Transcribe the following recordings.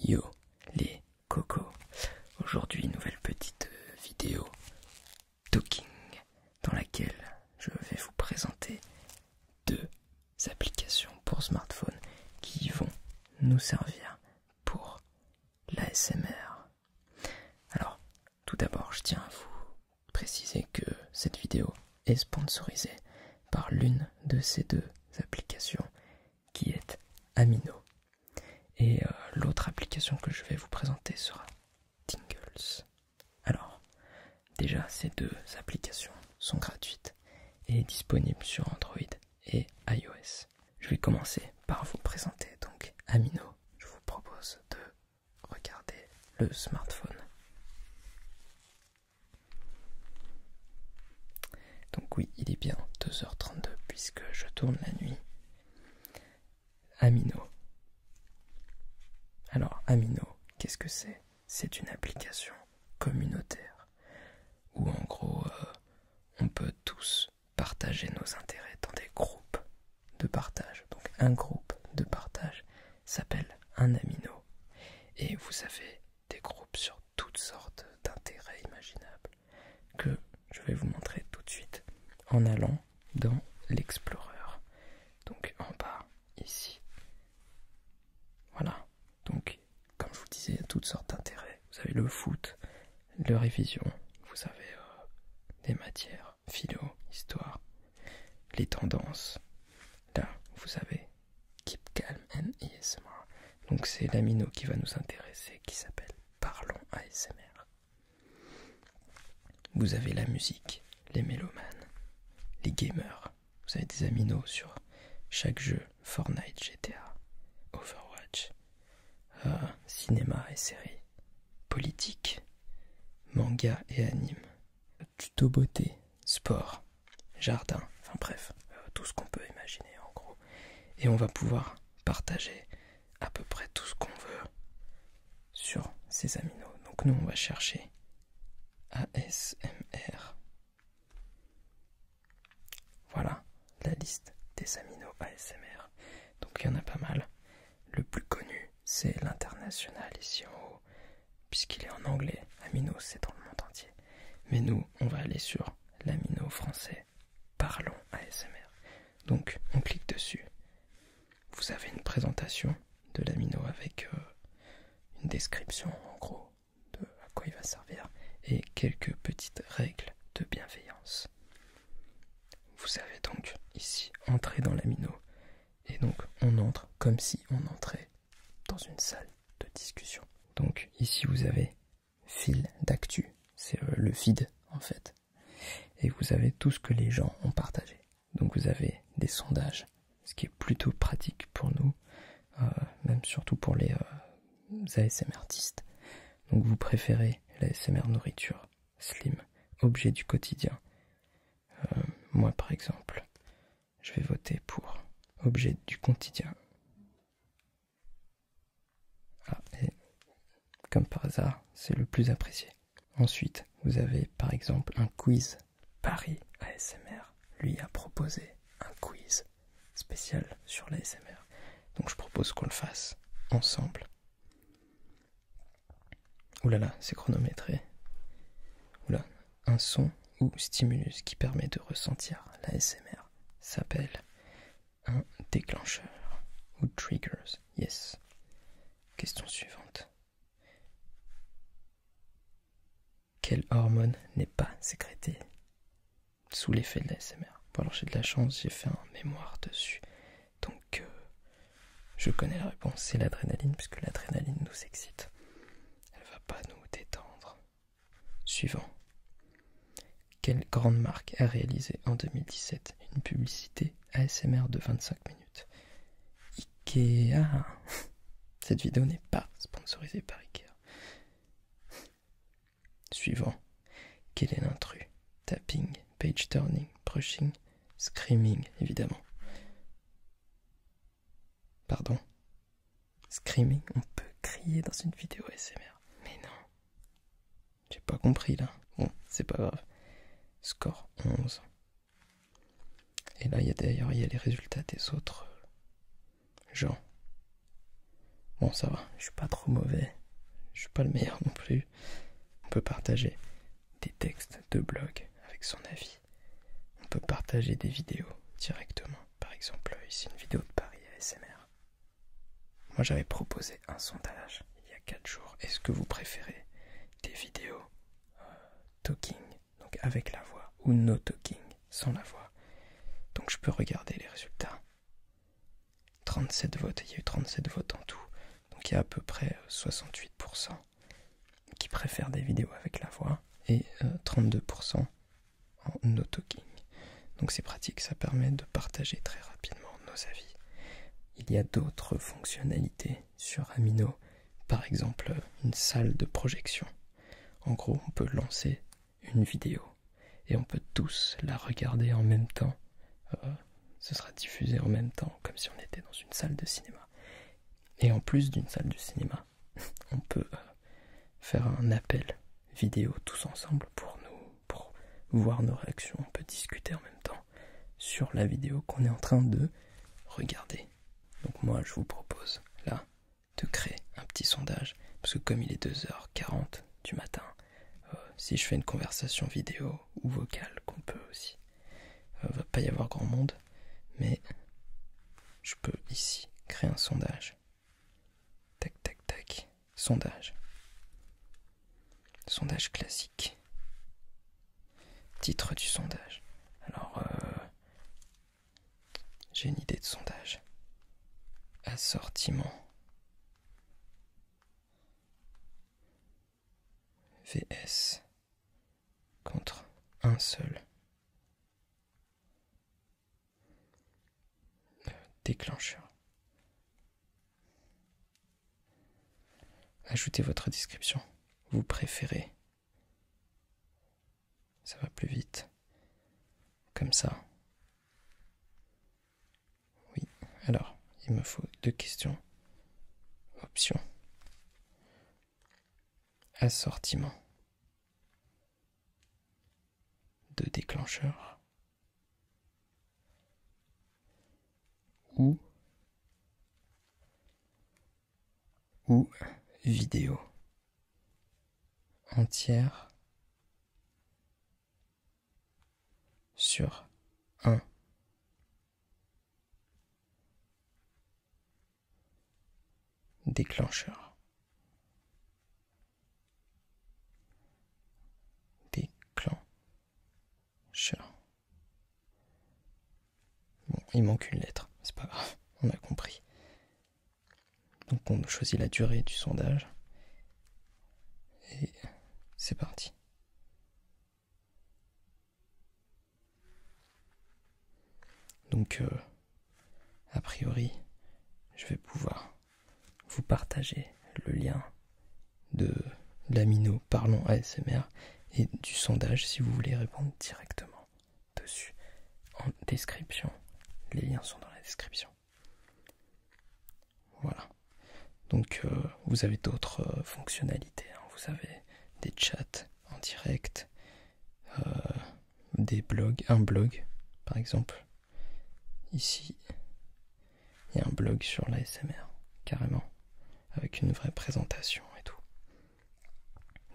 Yo les cocos, aujourd'hui nouvelle petite vidéo talking dans laquelle je vais vous présenter deux applications pour smartphone qui vont nous servir pour l'ASMR. Alors tout d'abord je tiens à vous préciser que cette vidéo est sponsorisée par l'une de ces deux applications qui est Amino. Et l'autre application que je vais vous présenter sera Tingles. Alors, déjà ces deux applications sont gratuites et disponibles sur Android et iOS. Je vais commencer par vous présenter donc Amino. Je vous propose de regarder le smartphone. Donc oui, il est bien 2h32 puisque je tourne la nuit. Amino. Alors Amino, qu'est-ce que c'est? C'est une application communautaire où en gros on peut tous partager nos intérêts dans des groupes de partage. Donc un groupe de partage s'appelle un Amino et vous avez des groupes sur toutes sortes d'intérêts imaginables que je vais vous montrer tout de suite en allant dans l'Explorer. Donc en bas ici. Voilà. Donc, comme je vous disais, toutes sortes d'intérêts. Vous avez le foot, le révision, vous avez des matières, philo, histoire, les tendances. Là, vous avez Keep Calm and ASMR. Donc c'est l'Amino qui va nous intéresser, qui s'appelle Parlons ASMR. Vous avez la musique, les mélomanes, les gamers. Vous avez des Aminos sur chaque jeu, Fortnite, GTA, Overwatch. Cinéma et séries, politique, manga et anime, tuto beauté, sport, jardin, enfin bref, tout ce qu'on peut imaginer en gros. Et on va pouvoir partager à peu près tout ce qu'on veut sur ces Aminos. Donc nous on va chercher ASMR. Voilà la liste des Aminos ASMR. Donc il y en a pas mal. Le plus connu, c'est l'international ici en haut, puisqu'il est en anglais. Amino, c'est dans le monde entier. Mais nous, on va aller sur l'Amino français. Parlons ASMR. Donc, on clique dessus. Vous avez une présentation de l'Amino avec une description, en gros, de à quoi il va servir et quelques petites règles de bienveillance. Vous savez donc ici entrer dans l'Amino. Et donc, on entre comme si on entrait dans une salle de discussion. Donc, ici, vous avez fil d'actu. C'est le feed, en fait. Et vous avez tout ce que les gens ont partagé. Donc, vous avez des sondages, ce qui est plutôt pratique pour nous, même surtout pour les ASMR artistes. Donc, vous préférez l'ASMR nourriture, slim, objet du quotidien. Moi, par exemple, je vais voter pour objet du quotidien. Ah, et comme par hasard, c'est le plus apprécié. Ensuite, vous avez par exemple un quiz. Paris ASMR, lui, a proposé un quiz spécial sur l'ASMR. Donc je propose qu'on le fasse ensemble. Oulala, c'est chronométré. Oula, un son ou stimulus qui permet de ressentir l'ASMR s'appelle un déclencheur ou triggers. Yes. Question suivante. Quelle hormone n'est pas sécrétée sous l'effet de l'ASMR? Bon, alors j'ai de la chance, j'ai fait un mémoire dessus. Donc je connais la réponse, c'est l'adrénaline, puisque l'adrénaline nous excite. Elle va pas nous détendre. Suivant. Quelle grande marque a réalisé en 2017 une publicité ASMR de 25 minutes? Ikea. Cette vidéo n'est pas sponsorisée par Ikea. Suivant. Quel est l'intrus? Tapping, page turning, brushing, screaming, évidemment. Pardon. Screaming, on peut crier dans une vidéo ASMR. Mais non. J'ai pas compris là. Bon, c'est pas grave. Score 11. Et là, il y a les résultats des autres gens. Bon, ça va, je suis pas trop mauvais, je suis pas le meilleur non plus. On peut partager des textes de blog avec son avis. On peut partager des vidéos directement. Par exemple, ici une vidéo de Paris ASMR. Moi j'avais proposé un sondage il y a 4 jours. Est-ce que vous préférez des vidéos talking, donc avec la voix, ou no talking, sans la voix? Donc je peux regarder les résultats. 37 votes, il y a eu 37 votes en tout. Donc il y a à peu près 68% qui préfèrent des vidéos avec la voix et 32% en no talking. Donc c'est pratique, ça permet de partager très rapidement nos avis. Il y a d'autres fonctionnalités sur Amino, par exemple une salle de projection. En gros, on peut lancer une vidéo et on peut tous la regarder en même temps. Ce sera diffusé en même temps, comme si on était dans une salle de cinéma. Et en plus d'une salle de cinéma, on peut faire un appel vidéo tous ensemble pour voir nos réactions. On peut discuter en même temps sur la vidéo qu'on est en train de regarder. Donc moi, je vous propose là de créer un petit sondage, parce que comme il est 2h40 du matin, si je fais une conversation vidéo ou vocale, qu'on peut aussi, va pas y avoir grand monde, mais je peux ici créer un sondage. Tac, tac, tac. Sondage. Sondage classique. Titre du sondage. Alors, j'ai une idée de sondage. Assortiment. VS contre un seul. Déclencheur. Ajoutez votre description. Vous préférez. Ça va plus vite. Comme ça. Oui. Alors, il me faut 2 questions. Option. Assortiment de déclencheurs ou vidéo entière sur un déclencheur. Déclencheur. Bon, il manque une lettre, c'est pas grave, on a compris. Donc on choisit la durée du sondage. Et c'est parti. Donc, a priori, je vais pouvoir vous partager le lien de l'Amino Parlons ASMR et du sondage si vous voulez répondre directement dessus en description. Les liens sont dans la description. Voilà. Donc vous avez d'autres fonctionnalités. Hein. Vous avez des chats en direct, des blogs, un blog par exemple. Ici, il y a un blog sur l'ASMR, carrément, avec une vraie présentation et tout.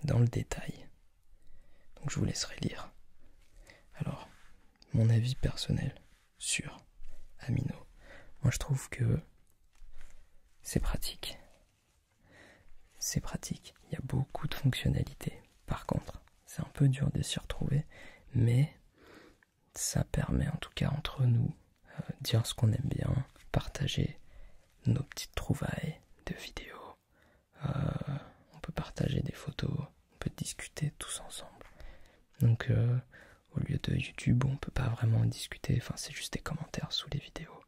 Dans le détail. Donc je vous laisserai lire. Alors, mon avis personnel sur Amino. Moi je trouve que c'est pratique. C'est pratique. Il y a beaucoup de fonctionnalités. Par contre, c'est un peu dur de s'y retrouver, mais ça permet en tout cas entre nous dire ce qu'on aime bien, partager nos petites trouvailles de vidéos. On peut partager des photos, on peut discuter tous ensemble. Donc au lieu de YouTube, on peut pas vraiment discuter, enfin c'est juste des commentaires sous les vidéos.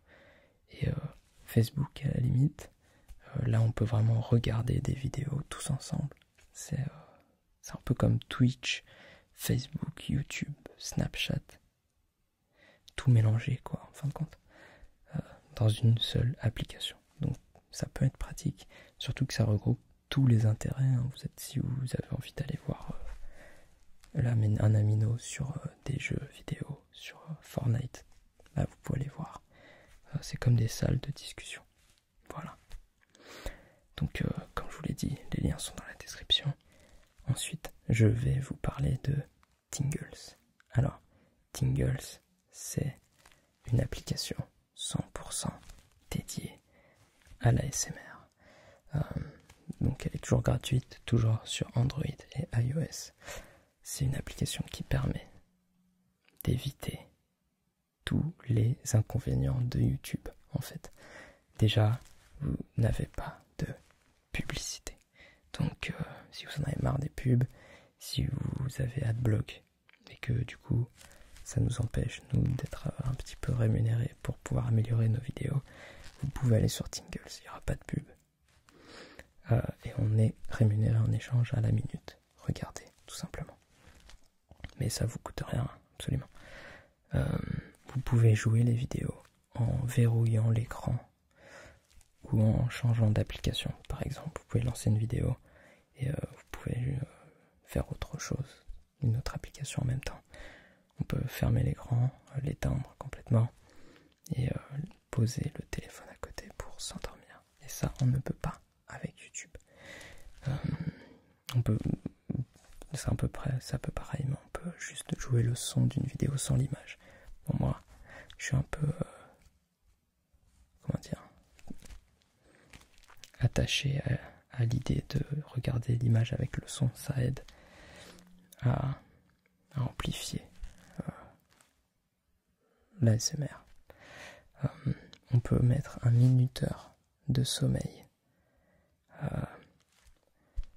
Et Facebook à la limite, là on peut vraiment regarder des vidéos tous ensemble. C'est un peu comme Twitch, Facebook, YouTube, Snapchat. Tout mélangé quoi, en fin de compte, dans une seule application. Donc ça peut être pratique, surtout que ça regroupe tous les intérêts. Hein. Si vous avez envie d'aller voir un Amino sur des jeux vidéo, sur Fortnite, là vous pouvez aller voir. C'est comme des salles de discussion. Voilà. Donc comme je vous l'ai dit, les liens sont dans la description. Ensuite, je vais vous parler de Tingles. Alors, Tingles, c'est une application 100% dédiée à l'ASMR. Donc elle est toujours gratuite, toujours sur Android et iOS. C'est une application qui permet d'éviter tous les inconvénients de YouTube, en fait. Déjà, vous n'avez pas de publicité. Donc, si vous en avez marre des pubs, si vous avez Adblock et que du coup, ça nous empêche, nous, d'être un petit peu rémunérés pour pouvoir améliorer nos vidéos, vous pouvez aller sur Tingles, il n'y aura pas de pub. Et on est rémunéré en échange à la minute. Regardez, tout simplement. Mais ça vous coûte rien, absolument. Vous pouvez jouer les vidéos en verrouillant l'écran ou en changeant d'application. Par exemple, vous pouvez lancer une vidéo et vous pouvez faire autre chose, une autre application en même temps. On peut fermer l'écran, l'éteindre complètement et poser le téléphone à côté pour s'endormir. Et ça, on ne peut pas avec YouTube. C'est à peu pareil, mais on peut juste jouer le son d'une vidéo sans l'image. Pour moi, je suis un peu, attaché à l'idée de regarder l'image avec le son. Ça aide à amplifier l'ASMR. On peut mettre un minuteur de sommeil.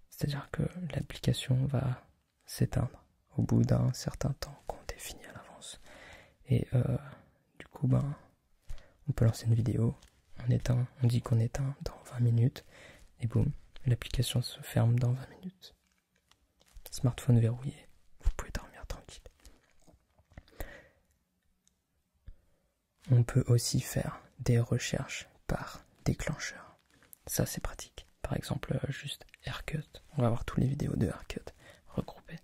C'est-à-dire que l'application va s'éteindre au bout d'un certain temps qu'on définit à l'avance. Et du coup, on peut lancer une vidéo, on dit qu'on éteint dans 20 minutes, et boum, l'application se ferme dans 20 minutes. Smartphone verrouillé, vous pouvez dormir tranquille. On peut aussi faire des recherches par déclencheur. Ça, c'est pratique. Par exemple, juste Haircut. On va avoir tous les vidéos de Haircut regroupées.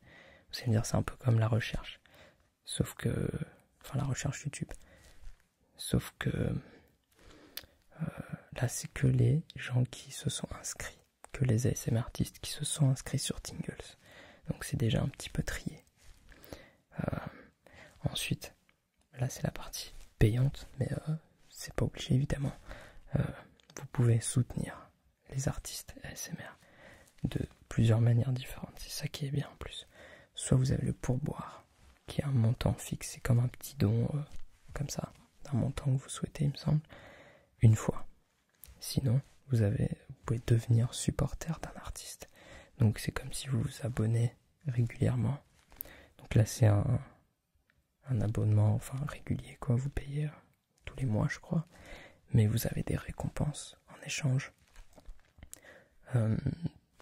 Vous allez me dire, c'est un peu comme la recherche. Sauf que... la recherche YouTube. Sauf que... là, c'est que les gens qui se sont inscrits. Que les ASMR artistes qui se sont inscrits sur Tingles. Donc c'est déjà un petit peu trié. Ensuite, là, c'est la partie payante. Mais c'est pas obligé, évidemment. Vous pouvez soutenir les artistes ASMR de plusieurs manières différentes. C'est ça qui est bien en plus. Soit vous avez le pourboire, qui est un montant fixe, c'est comme un petit don, comme ça, d'un montant que vous souhaitez, il me semble, une fois. Sinon, vous pouvez devenir supporter d'un artiste. Donc c'est comme si vous vous abonnez régulièrement. Donc là c'est un abonnement, régulier, quoi. Vous payez tous les mois, je crois. Mais vous avez des récompenses en échange.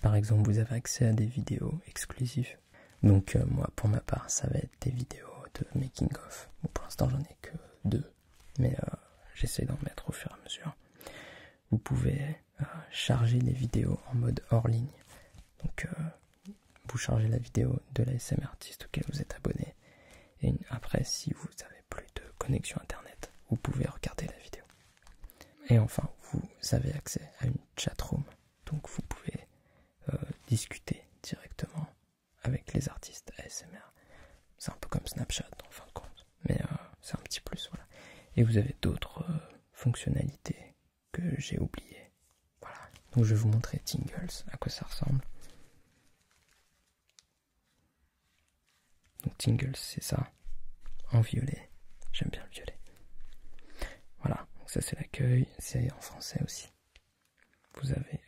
Par exemple, vous avez accès à des vidéos exclusives. Donc moi, pour ma part, ça va être des vidéos de making of. Bon, pour l'instant, j'en ai que 2, mais j'essaie d'en mettre au fur et à mesure. Vous pouvez charger les vidéos en mode hors ligne. Donc vous chargez la vidéo de l'ASMR artiste auquel vous êtes abonné. Et après, si vous n'avez plus de connexion internet, vous pouvez regarder la vidéo. Et enfin, vous avez accès à une chatroom. Donc vous pouvez discuter directement avec les artistes ASMR. C'est un peu comme Snapchat en fin de compte. Mais c'est un petit plus, voilà. Et vous avez d'autres fonctionnalités que j'ai oubliées. Voilà. Donc je vais vous montrer Tingles, à quoi ça ressemble. Donc Tingles, c'est ça. En violet. J'aime bien le violet. Voilà. Donc ça c'est l'accueil. C'est en français aussi. Vous avez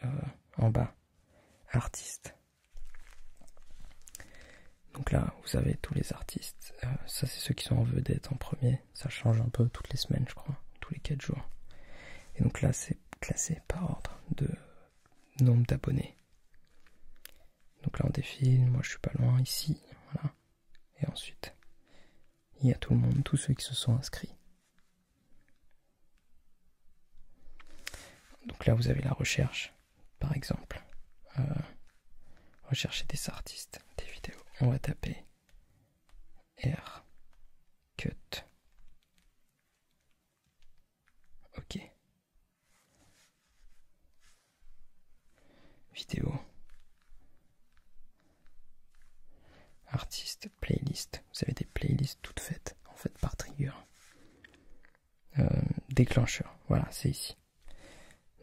en bas artistes. Donc là, vous avez tous les artistes. Ça, c'est ceux qui sont en vedette en premier. Ça change un peu toutes les semaines, je crois. Tous les 4 jours. Et donc là, c'est classé par ordre de nombre d'abonnés. Donc là, on défile. Moi, je suis pas loin ici. Voilà. Et ensuite, il y a tout le monde, tous ceux qui se sont inscrits. Donc là, vous avez la recherche, par exemple. Rechercher des artistes, des vidéos. On va taper Haircut. Ok. vidéo, artiste, playlist. Vous avez des playlists toutes faites en fait par trigger. Déclencheur, voilà, c'est ici.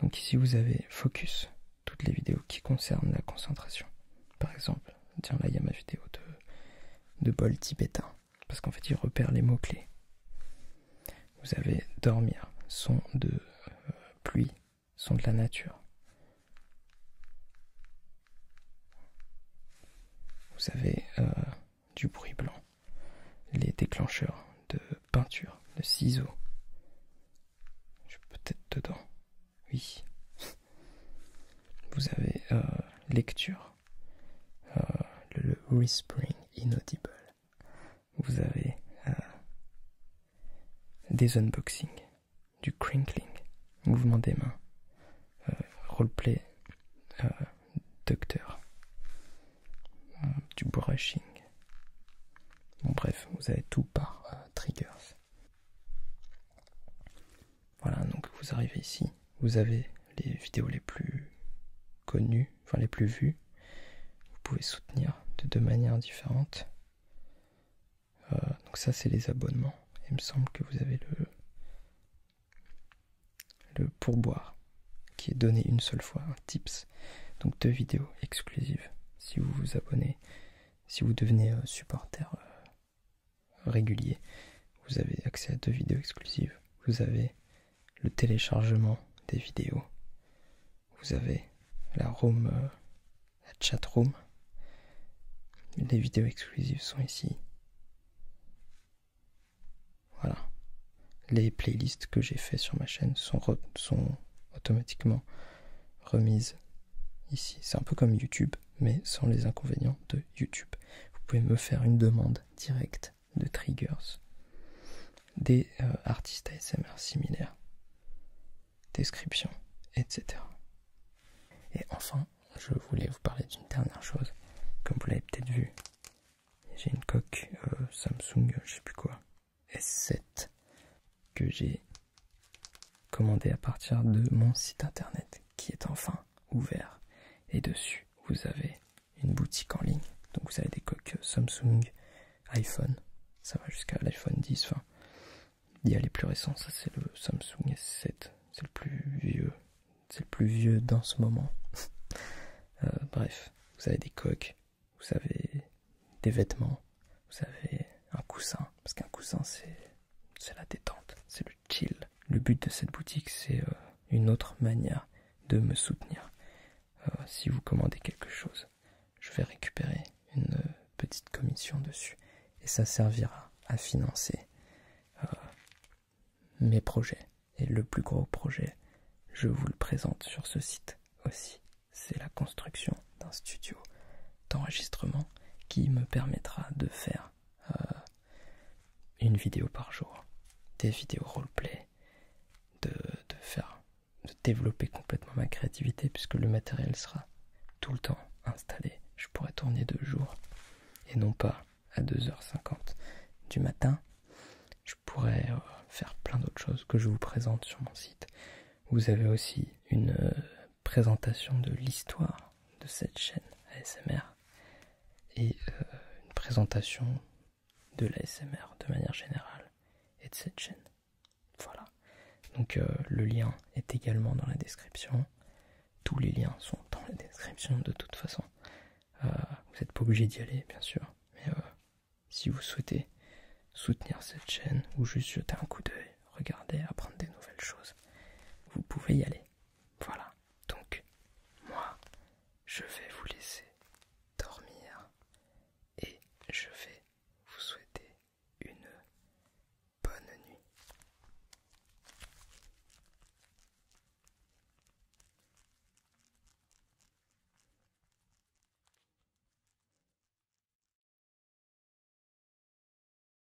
Donc ici vous avez focus, toutes les vidéos qui concernent la concentration. Par exemple, tiens là il y a ma vidéo de bol tibétain, parce qu'en fait il repère les mots-clés. Vous avez dormir, son de pluie, son de la nature. Vous avez du bruit blanc, les déclencheurs de peinture, de ciseaux. Je suis peut-être dedans. Oui. Vous avez lecture, le whispering inaudible. Vous avez des unboxings, du crinkling, mouvement des mains, roleplay, docteur, du brushing. Bon bref, vous avez tout par triggers. Voilà, donc vous arrivez ici, vous avez les vidéos les plus connues, enfin les plus vues. Vous pouvez soutenir de deux manières différentes. Donc ça c'est les abonnements. Il me semble que vous avez le pourboire qui est donné une seule fois, un tips. Donc 2 vidéos exclusives si vous vous abonnez, si vous devenez supporter régulier. Vous avez accès à 2 vidéos exclusives. Vous avez le téléchargement des vidéos. Vous avez la room, la chat room. Les vidéos exclusives sont ici. Voilà. Les playlists que j'ai fait sur ma chaîne sont automatiquement remises ici. C'est un peu comme YouTube, mais sans les inconvénients de YouTube. Vous pouvez me faire une demande directe de triggers, des artistes ASMR similaires, description, etc. Et enfin, je voulais vous parler d'une dernière chose. Comme vous l'avez peut-être vu, j'ai une coque Samsung, je sais plus quoi, S7, que j'ai commandé à partir de mon site internet, qui est enfin ouvert. Et dessus, vous avez une boutique en ligne. Donc vous avez des coques Samsung, iPhone, ça va jusqu'à l'iPhone 10. Enfin, il y a les plus récents, ça c'est le Samsung S7, c'est le plus vieux dans ce moment. Bref, vous avez des coques, vous avez des vêtements, vous avez un coussin, parce qu'un coussin c'est la détente, c'est le chill. Le but de cette boutique, c'est une autre manière de me soutenir. Si vous commandez quelque chose, je vais récupérer une petite commission dessus, et ça servira à financer mes projets. Et le plus gros projet, je vous le présente sur ce site aussi. C'est la construction d'un studio d'enregistrement qui me permettra de faire une vidéo par jour, des vidéos roleplay, de développer complètement ma créativité, puisque le matériel sera tout le temps installé. Je pourrai tourner de jour et non pas à 2h50 du matin. Je pourrais faire plein d'autres choses que je vous présente sur mon site. Vous avez aussi une présentation de l'histoire de cette chaîne ASMR et une présentation de l'ASMR de manière générale et de cette chaîne. Voilà. Donc le lien est également dans la description. Tous les liens sont dans la description de toute façon. Vous n'êtes pas obligé d'y aller, bien sûr. Mais si vous souhaitez soutenir cette chaîne ou juste jeter un coup d'œil, regarder, apprendre des nouvelles choses, vous pouvez y aller. Voilà. Donc, moi, je vais vous laisser